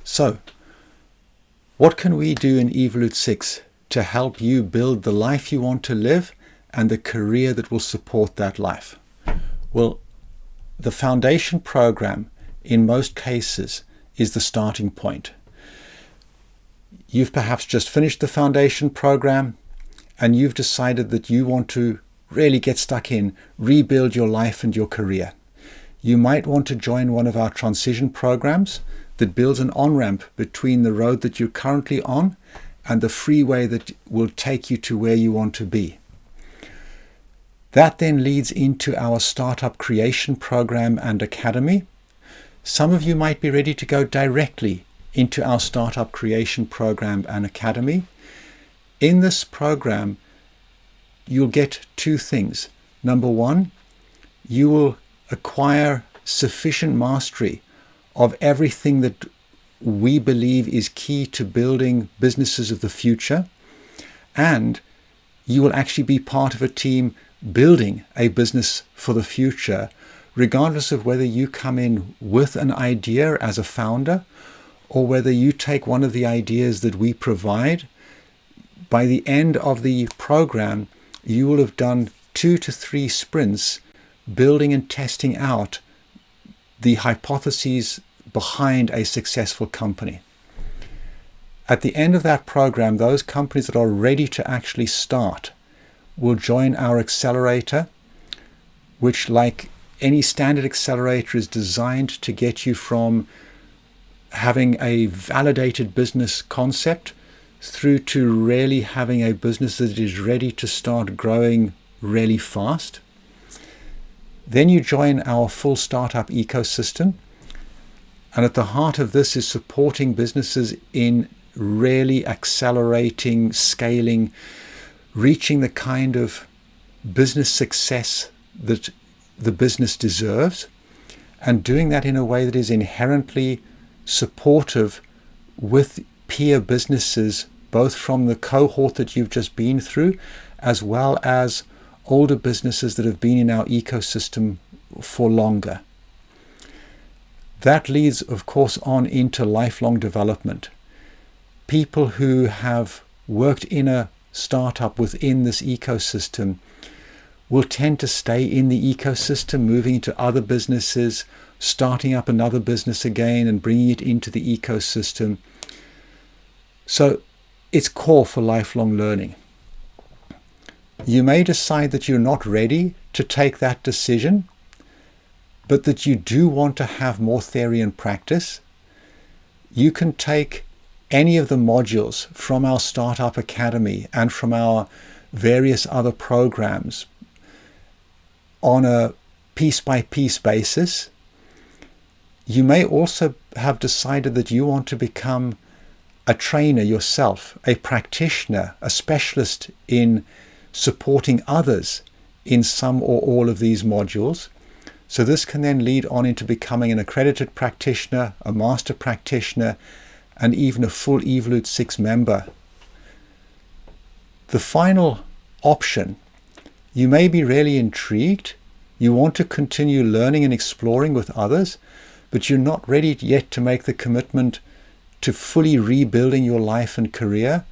So, what can we do in Evolute 6 to help you build the life you want to live and the career that will support that life? Well, the foundation program in most cases is the starting point. You've perhaps just finished the foundation program and you've decided that you want to really get stuck in, rebuild your life and your career. You might want to join one of our transition programs that builds an on-ramp between the road that you're currently on and the freeway that will take you to where you want to be. That then leads into our Startup Creation Program and Academy. Some of you might be ready to go directly into our Startup Creation Program and Academy. In this program, you'll get two things. Number one, you will acquire sufficient mastery of everything that we believe is key to building businesses of the future, and you will actually be part of a team building a business for the future, regardless of whether you come in with an idea as a founder or whether you take one of the ideas that we provide. By the end of the program, you will have done 2 to 3 sprints building and testing out the hypotheses behind a successful company. At the end of that program, those companies that are ready to actually start will join our accelerator, which, like any standard accelerator, is designed to get you from having a validated business concept through to really having a business that is ready to start growing really fast. Then you join our full startup ecosystem. And at the heart of this is supporting businesses in really accelerating, scaling, reaching the kind of business success that the business deserves, and doing that in a way that is inherently supportive with peer businesses, both from the cohort that you've just been through, as well as older businesses that have been in our ecosystem for longer. That leads, of course, on into lifelong development. People who have worked in a startup within this ecosystem will tend to stay in the ecosystem, moving into other businesses, starting up another business again and bringing it into the ecosystem. So it's core for lifelong learning. You may decide that you're not ready to take that decision, but that you do want to have more theory and practice. You can take any of the modules from our Startup Academy and from our various other programs on a piece-by-piece basis. You may also have decided that you want to become a trainer yourself, a practitioner, a specialist in supporting others in some or all of these modules. So this can then lead on into becoming an accredited practitioner, a master practitioner, and even a full Evolute 6 member. The final option, you may be really intrigued. You want to continue learning and exploring with others, but you're not ready yet to make the commitment to fully rebuilding your life and career,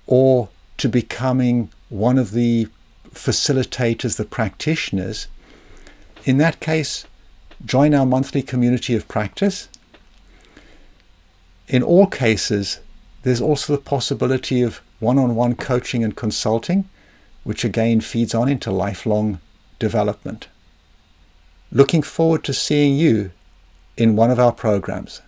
or to becoming one of the facilitators, the practitioners. In that case, join our monthly community of practice. In all cases, there's also the possibility of one-on-one coaching and consulting, which again feeds on into lifelong development. Looking forward to seeing you in one of our programs.